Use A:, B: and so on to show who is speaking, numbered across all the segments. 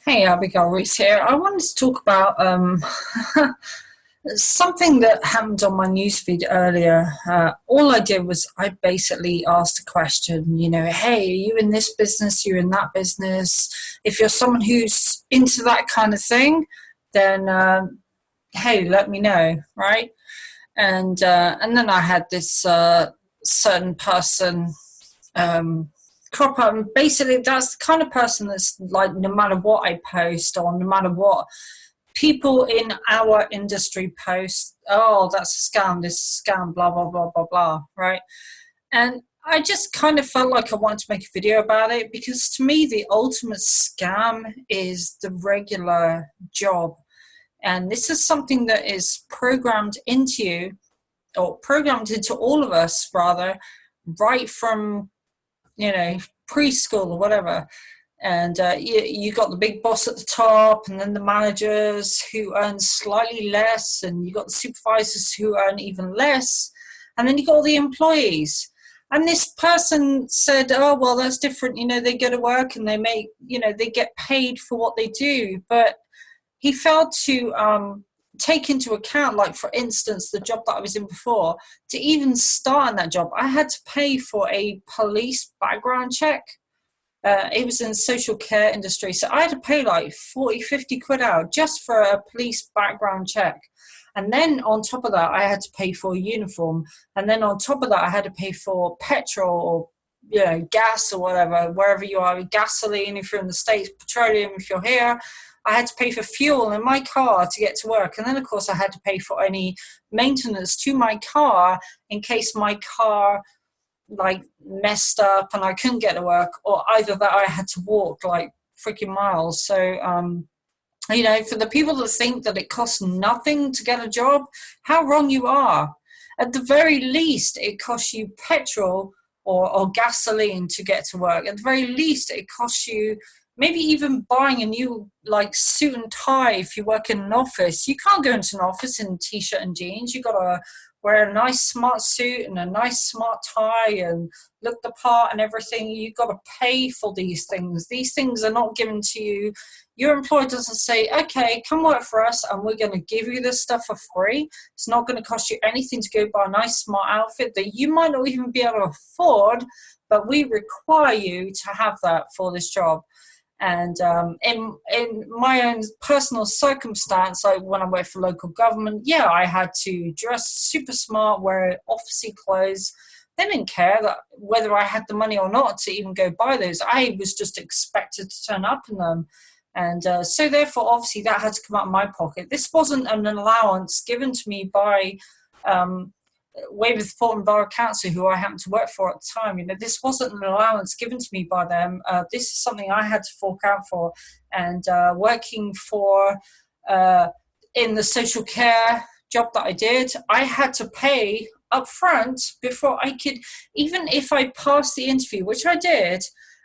A: Hey, Abigail Reese here. I wanted to talk about something that happened on my newsfeed earlier. All I did was I basically asked a question, hey, are you in this business? You in that business? If you're someone who's into that kind of thing, then hey, let me know, right? And then I had this certain person um, crop up. And basically, that's the kind of person that's like, no matter what I post or no matter what people in our industry post, oh, that's a scam, this is a scam, blah, blah, blah, blah, blah, right? And I just kind of felt like I wanted to make a video about it because to me, the ultimate scam is the regular job. And this is something that is programmed into you, or programmed into all of us, rather, right from preschool or whatever. And you got the big boss at the top, and then the managers who earn slightly less, and you got the supervisors who earn even less, and then you got all the employees. And this person said, "Oh, well, that's different. They go to work and they make, they get paid for what they do." But he failed to take into account, like, for instance, the job that I was in before. To even start in that job, I had to pay for a police background check. It was in the social care industry, so I had to pay like 40, 50 quid out just for a police background check. And then on top of that, I had to pay for a uniform. And then on top of that, I had to pay for petrol, or gas, or whatever, wherever you are, gasoline if you're in the States, petroleum if you're here. I had to pay for fuel in my car to get to work. And then, of course, I had to pay for any maintenance to my car in case my car like messed up and I couldn't get to work, or either that I had to walk like freaking miles. So, for the people that think that it costs nothing to get a job, how wrong you are. At the very least, it costs you petrol or gasoline to get to work. At the very least, it costs you maybe even buying a new like suit and tie if you work in an office. You can't go into an office in t-shirt and jeans. You gotta wear a nice smart suit and a nice smart tie and look the part and everything. You gotta pay for these things. These things are not given to you. Your employer doesn't say, okay, come work for us and we're going to give you this stuff for free. It's not going to cost you anything to go buy a nice smart outfit that you might not even be able to afford, but we require you to have that for this job. And in my own personal circumstance, like when I worked for local government, yeah, I had to dress super smart, wear officey clothes. They didn't care that whether I had the money or not to even go buy those. I was just expected to turn up in them. And so therefore, obviously, that had to come out of my pocket. This wasn't an allowance given to me by Weymouth Port Borough Council, who I happened to work for at the time. This wasn't an allowance given to me by them. This is something I had to fork out for. And working for in the social care job that I did, I had to pay up front before I could, even if I passed the interview, which I did.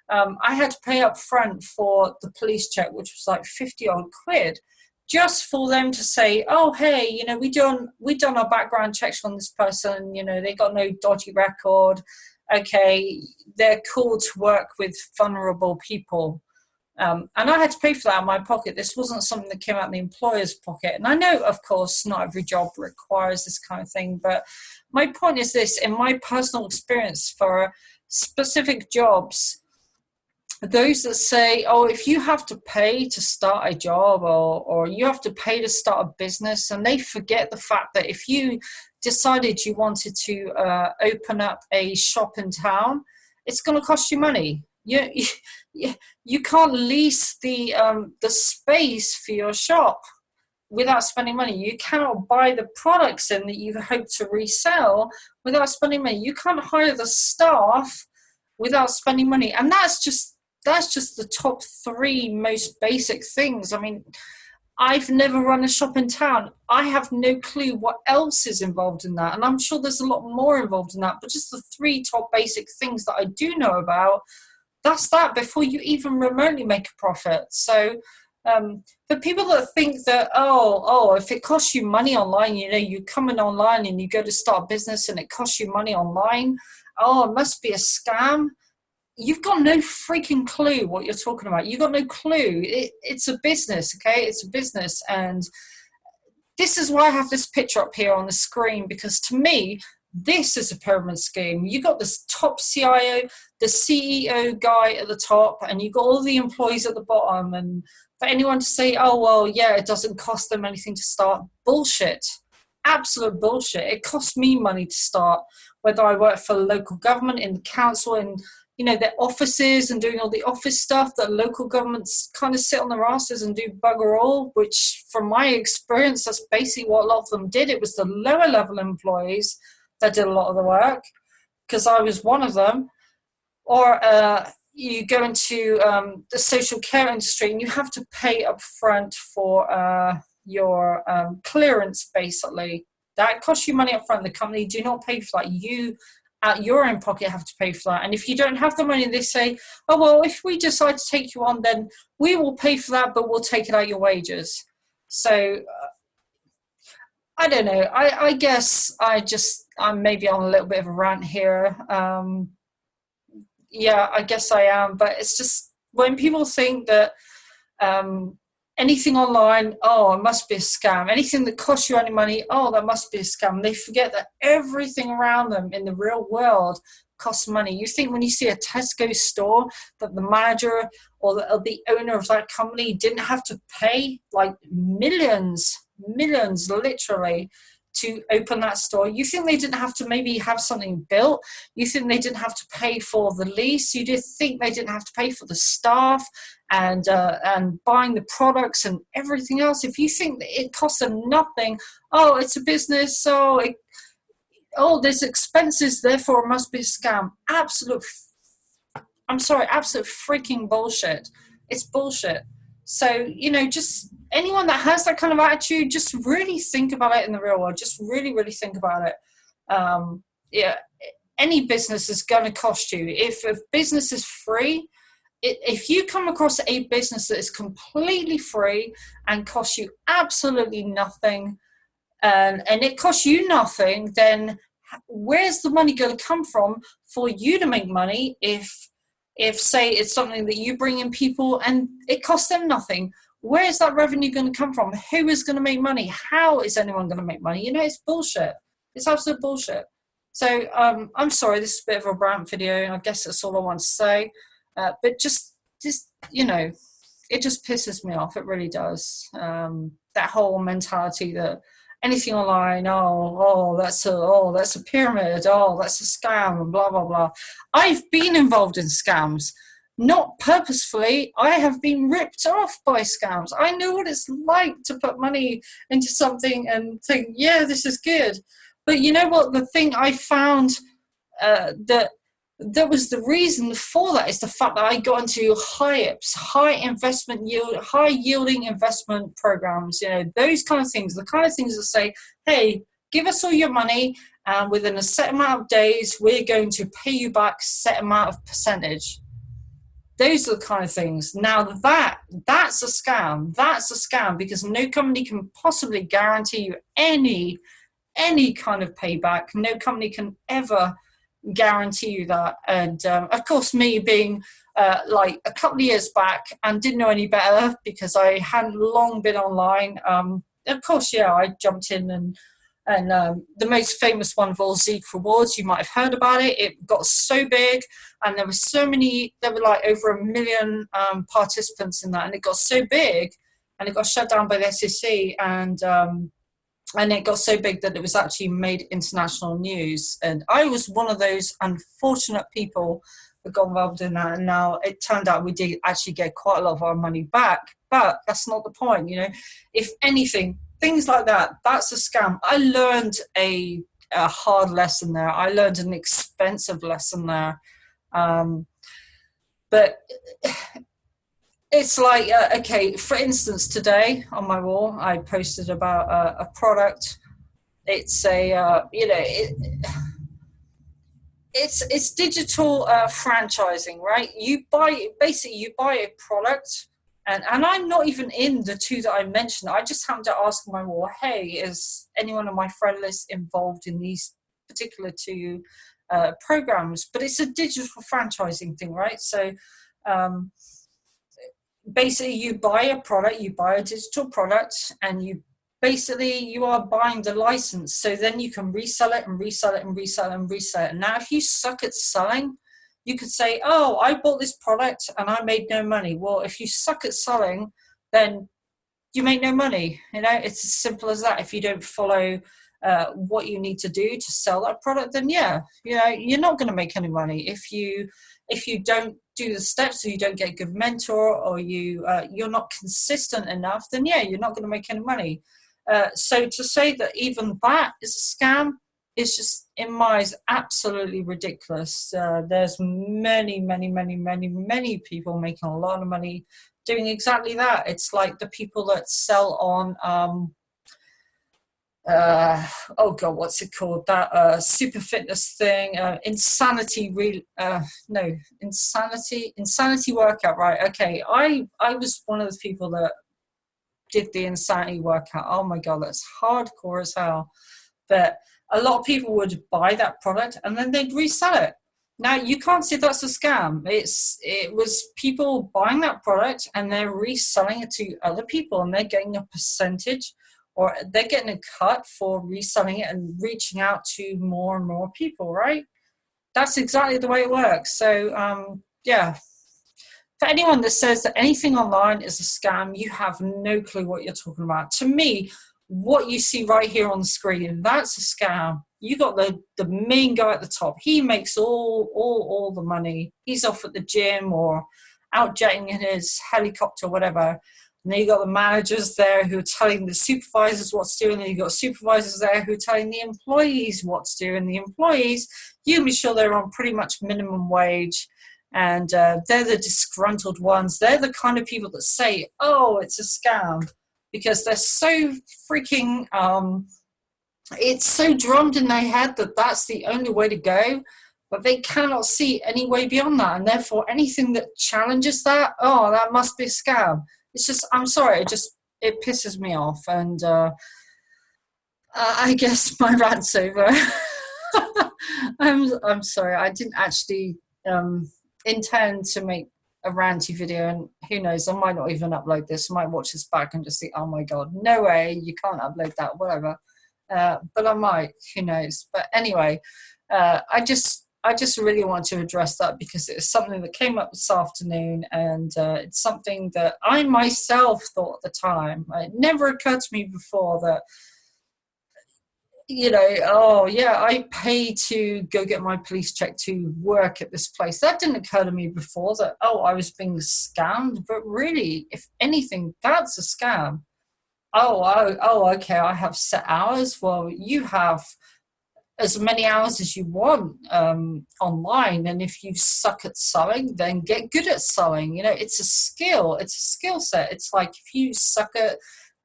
A: I had to pay up front for the police check, which was like 50 odd quid, just for them to say, oh, hey, we done our background checks on this person, they got no dodgy record. Okay, they're cool to work with vulnerable people. And I had to pay for that out of my pocket. This wasn't something that came out of the employer's pocket. And I know, of course, not every job requires this kind of thing. But my point is this: in my personal experience for specific jobs, those that say, oh, if you have to pay to start a job, or you have to pay to start a business, and they forget the fact that if you decided you wanted to open up a shop in town, it's going to cost you money. You can't lease the space for your shop without spending money. You cannot buy the products in that you hope to resell without spending money. You can't hire the staff without spending money. And that's just the top three most basic things. I mean, I've never run a shop in town. I have no clue what else is involved in that. And I'm sure there's a lot more involved in that. But just the three top basic things that I do know about, that's that before you even remotely make a profit. So for people that think that, if it costs you money online, you come in online and you go to start a business and it costs you money online, oh, it must be a scam. you've got no freaking clue what you're talking about. You've got no clue. It's a business, okay? It's a business. And this is why I have this picture up here on the screen, because to me, this is a pyramid scheme. You got this top CIO, the CEO guy at the top, and you got all the employees at the bottom. And for anyone to say, oh, well, yeah, it doesn't cost them anything to start, bullshit. Absolute bullshit. It costs me money to start, whether I work for the local government, in the council, and their offices, and doing all the office stuff that local governments kind of sit on their asses and do bugger all, which from my experience, that's basically what a lot of them did. It was the lower level employees that did a lot of the work, because I was one of them. Or you go into the social care industry and you have to pay up front for your clearance, basically. That costs you money up front. The company do not pay for that. You, out your own pocket, have to pay for that. And if you don't have the money, they say, oh, well, if we decide to take you on, then we will pay for that, but we'll take it out your wages. So I don't know. I guess I'm maybe on a little bit of a rant here. Yeah, I guess I am. But it's just when people think that anything online, oh, it must be a scam. Anything that costs you any money, oh, that must be a scam. They forget that everything around them in the real world costs money. You think when you see a Tesco store that the manager or the owner of that company didn't have to pay like millions literally to open that store? You think they didn't have to maybe have something built? You think they didn't have to pay for the lease? You did think they didn't have to pay for the staff and buying the products and everything else? If you think that it costs them nothing, oh, it's a business, so there's expenses, therefore it must be a scam. Absolute freaking bullshit. It's bullshit. So, just anyone that has that kind of attitude, just really think about it in the real world. Just really, really think about it. Yeah, any business is going to cost you. If a business is free, if you come across a business that is completely free and costs you absolutely nothing, and it costs you nothing, then where's the money going to come from for you to make money if say it's something that you bring in people and it costs them nothing? Where is that revenue going to come from? Who is going to make money? How is anyone going to make money? It's bullshit. It's absolute bullshit. So I'm sorry, this is a bit of a rant video. I guess that's all I want to say. But just it just pisses me off. It really does. That whole mentality that anything online, that's a pyramid, that's a scam, and blah blah blah. I've been involved in scams, not purposefully. I have been ripped off by scams. I know what it's like to put money into something and think, yeah, this is good. But you know what? The thing I found that was the reason for that is the fact that I got into HIPs, high investment yield, high yielding investment programs, those kind of things, the kind of things that say, hey, give us all your money and within a set amount of days, we're going to pay you back set amount of percentage. Those are the kind of things. Now that's a scam. That's a scam because no company can possibly guarantee you any kind of payback. No company can ever guarantee you that. And of course, me being like a couple of years back and didn't know any better because I hadn't long been online, of course, yeah, I jumped in and the most famous one of all, Zeek Rewards, you might have heard about it. It got so big and there were like over 1 million participants in that, and it got so big and it got shut down by the SEC, and it got so big that it was actually made international news. And I was one of those unfortunate people that got involved in that. And now it turned out we did actually get quite a lot of our money back. But that's not the point, If anything, things like that, that's a scam. I learned a hard lesson there. I learned an expensive lesson there. But it's like, okay, for instance, today on my wall, I posted about a product. It's it's digital franchising, right? You buy a product, and I'm not even in the two that I mentioned. I just happened to ask on my wall, hey, is anyone on my friend list involved in these particular two programs, but it's a digital franchising thing, right? So um, basically you buy a product, you buy a digital product, and you are buying the license, so then you can resell it and resell it and resell it and resell it. Now if you suck at selling, you could say, oh, I bought this product and I made no money. Well, if you suck at selling, then you make no money. It's as simple as that. If you don't follow what you need to do to sell that product, then you're not going to make any money. If you don't do the steps, or you don't get a good mentor, or you're not consistent enough, then you're not going to make any money. So to say that even that is a scam is just, in my eyes, absolutely ridiculous. There's many, many, many, many, many people making a lot of money doing exactly that. It's like the people that sell on oh god, what's it called, that super fitness thing, insanity workout, right? Okay, I was one of those people that did the insanity workout. Oh my god, that's hardcore as hell. But a lot of people would buy that product and then they'd resell it. Now you can't say that's a scam. It was people buying that product and they're reselling it to other people, and they're getting a percentage, or they're getting a cut for reselling it and reaching out to more and more people, right? That's exactly the way it works. So yeah, for anyone that says that anything online is a scam, you have no clue what you're talking about. To me, what you see right here on the screen, that's a scam. You got the main guy at the top. He makes all the money. He's off at the gym or out jetting in his helicopter, whatever. And then you got the managers there who are telling the supervisors what to do, and then you got supervisors there who are telling the employees what to do. And the employees, you be sure they're on pretty much minimum wage, and they're the disgruntled ones. They're the kind of people that say, oh, it's a scam, because they're so freaking it's so drummed in their head that that's the only way to go, but they cannot see any way beyond that, and therefore anything that challenges that, oh, that must be a scam. It's just, I'm sorry, it pisses me off. And I guess my rant's over. I'm sorry, I didn't actually intend to make a ranty video, and who knows, I might not even upload this. I might watch this back and just think, oh my god, no way, you can't upload that, whatever. But I might, who knows. But anyway, I just really want to address that, because it's something that came up this afternoon, and it's something that I myself thought at the time. It never occurred to me before that, oh yeah, I pay to go get my police check to work at this place. That didn't occur to me before, that, oh, I was being scammed. But really, if anything, that's a scam. Oh, okay, I have set hours. Well, you have as many hours as you want online, and if you suck at selling, then get good at selling. It's a skill. It's a skill set. It's like, if you suck at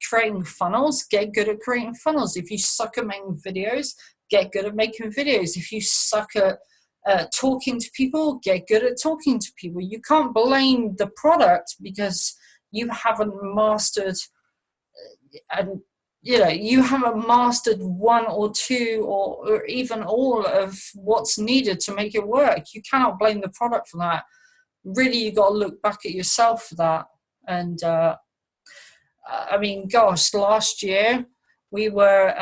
A: creating funnels, get good at creating funnels. If you suck at making videos, get good at making videos. If you suck at talking to people, get good at talking to people. You can't blame the product because you haven't mastered, and you haven't mastered one or two or even all of what's needed to make it work. You cannot blame the product for that. Really, you got to look back at yourself for that. And I mean, gosh, last year we were,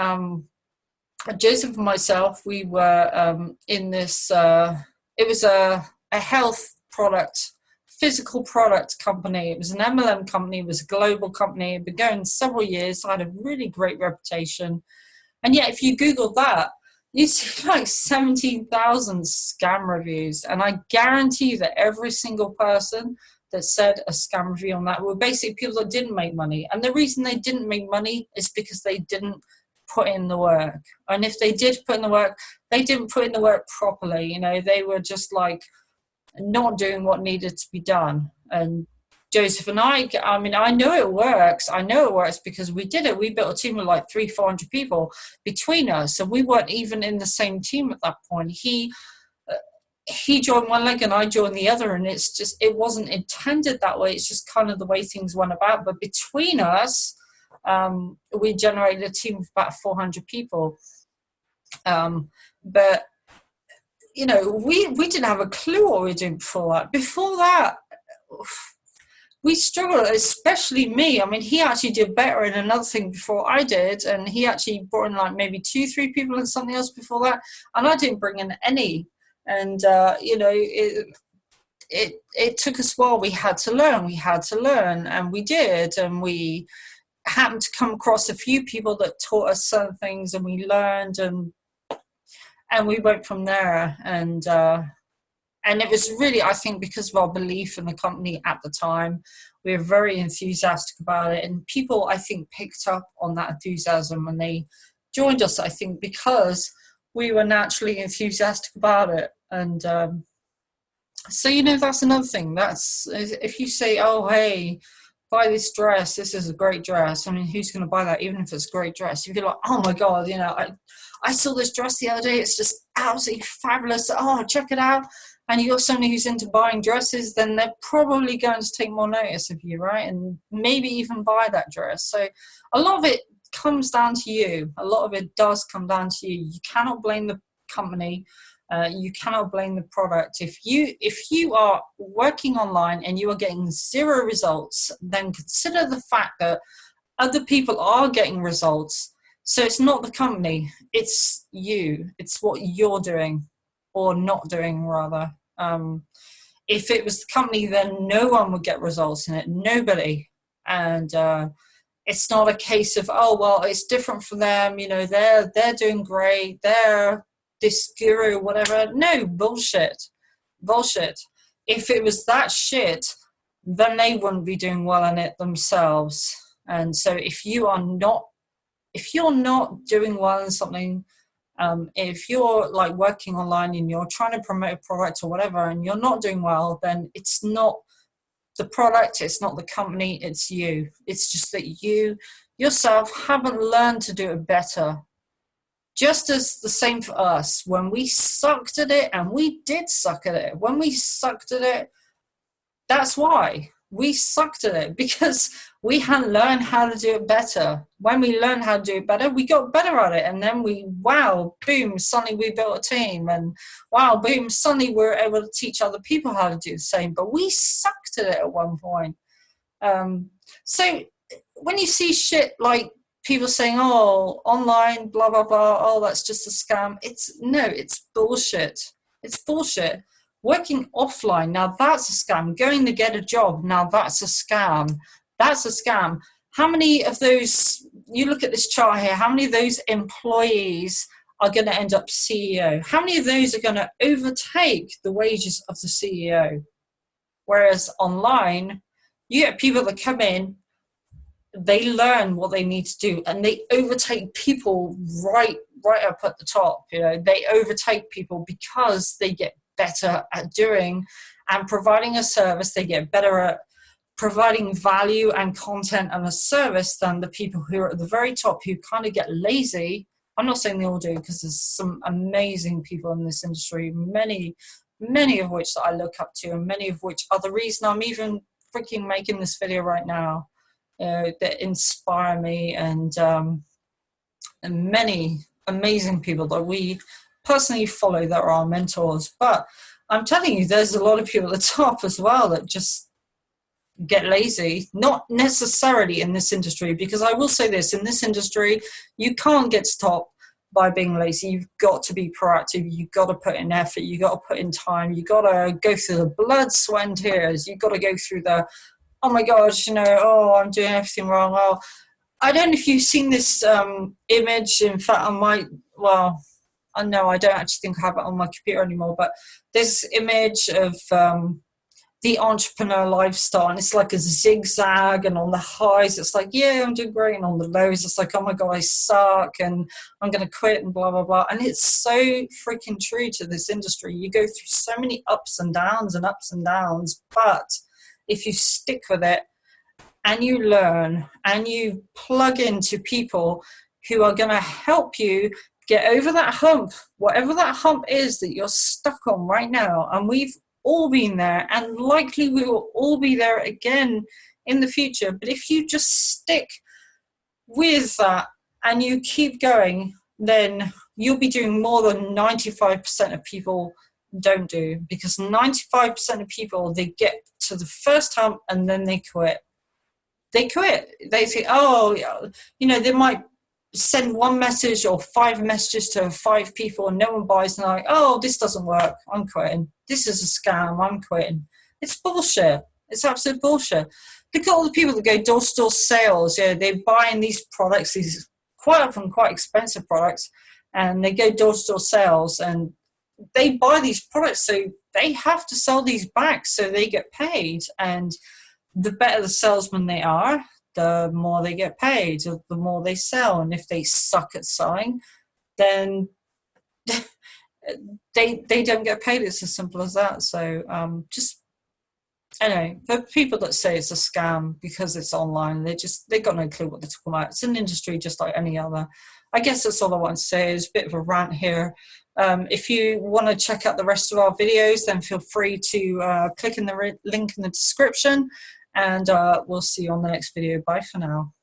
A: Joseph and myself, we were in this, it was a health product, physical product company. It was an MLM company. It was a global company. It had been going several years. I had a really great reputation. And yet, if you Google that, you see like 17,000 scam reviews. And I guarantee that every single person that said a scam review on that were basically people that didn't make money. And the reason they didn't make money is because they didn't put in the work. And if they did put in the work, they didn't put in the work properly. They were just like not doing what needed to be done. And Joseph and I mean, I know it works. I know it works because we did it. We built a team of like 300-400 people between us, and we weren't even in the same team at that point. He joined one leg and I joined the other, and it wasn't intended that way. It's just kind of the way things went about. But between us, we generated a team of about 400 people. But you know, we didn't have a clue what we were doing before that. Before that, we struggled, especially me. I mean, he actually did better in another thing before I did, and he actually brought in like maybe 2-3 people and something else before that, and I didn't bring in any. And you know, it took us a while. We had to learn, and we did, and we happened to come across a few people that taught us certain things, and we learned, and we went from there. And it was really, I think, because of our belief in the company at the time. We were very enthusiastic about it, and people, I think, picked up on that enthusiasm when they joined us, I think, because we were naturally enthusiastic about it. And so, you know, that's another thing. That's, if you say, oh, hey, buy this dress, this is a great dress. I mean, who's going to buy that, even if it's a great dress? You'd be like, oh my God, you know, I saw this dress the other day. It's just absolutely fabulous. Oh, check it out. And you got somebody who's into buying dresses, then they're probably going to take more notice of you, right? And maybe even buy that dress. So a lot of it comes down to you. A lot of it does come down to you. You cannot blame the company. You cannot blame the product. If you are working online and you are getting 0 results, then consider the fact that other people are getting results. So it's not the company, it's you. It's what you're doing, or not doing, rather. If it was the company, then no one would get results in it. Nobody. And it's not a case of, oh, well, it's different for them. You know, they're doing great. They're this guru, whatever. No, bullshit. Bullshit. If it was that shit, then they wouldn't be doing well in it themselves. And so if you're not doing well in something, if you're like working online and you're trying to promote a product or whatever and you're not doing well, then it's not the product, it's not the company, it's you. It's just that you yourself haven't learned to do it better. Just as the same for us, when we sucked at it, and we did suck at it, when we sucked at it, that's why we sucked at it, because we hadn't learned how to do it better. When we learned how to do it better, we got better at it. And then wow, boom, suddenly we built a team. And wow, boom, suddenly we were able to teach other people how to do the same. But we sucked at it at one point. So when you see shit like people saying, oh, online, blah, blah, blah, oh, that's just a scam. It's bullshit. It's bullshit. Working offline, now that's a scam. Going to get a job, now that's a scam. That's a scam. How many of those, you look at this chart here, how many of those employees are going to end up CEO? How many of those are going to overtake the wages of the CEO? Whereas online, you get people that come in, they learn what they need to do, and they overtake people right up at the top. You know, they overtake people because they get better at doing and providing a service. They get better at providing value and content and a service than the people who are at the very top, who kind of get lazy. I'm not saying they all do, because there's some amazing people in this industry, many of which that I look up to, and many of which are the reason I'm even freaking making this video right now. That inspire me, and many amazing people that we personally follow that are our mentors. But I'm telling you, there's a lot of people at the top as well that just get lazy. Not necessarily in this industry, because I will say this, in this industry, you can't get to top by being lazy. You've got to be proactive. You've got to put in effort. You've got to put in time. You've got to go through the blood, sweat, and tears. You've got to go through the, oh my gosh, you know, oh, I'm doing everything wrong. Oh, I don't know if you've seen this image. In fact, I know I don't actually think I have it on my computer anymore, but this image of the entrepreneur lifestyle, and it's like a zigzag, and on the highs, it's like, yeah, I'm doing great, and on the lows, it's like, oh my God, I suck, and I'm going to quit, and blah, blah, blah. And it's so freaking true to this industry. You go through so many ups and downs, but if you stick with it and you learn and you plug into people who are going to help you get over that hump, whatever that hump is that you're stuck on right now, and we've all been there, and likely we will all be there again in the future. But if you just stick with that and you keep going, then you'll be doing more than 95% of people don't do, because 95% of people, they get to the first hump and then they quit. They quit. They say, oh, you know, they might send one message or 5 messages to 5 people and no one buys, and they're like, oh, this doesn't work, I'm quitting. This is a scam, I'm quitting. It's bullshit. It's absolute bullshit. Look at all the people that go door-to-door sales. Yeah, they're buying these products, these quite often quite expensive products, and they go door-to-door sales and they buy these products, so they have to sell these back so they get paid. And the better the salesman they are, the more they get paid, the more they sell. And if they suck at selling, then they don't get paid. It's as simple as that. So just, anyway, for people that say it's a scam because it's online, they got no clue what they're talking about. It's an industry just like any other. I guess that's all I want to say. Is a bit of a rant here. If you want to check out the rest of our videos, then feel free to click in the link in the description, and we'll see you on the next video. Bye for now.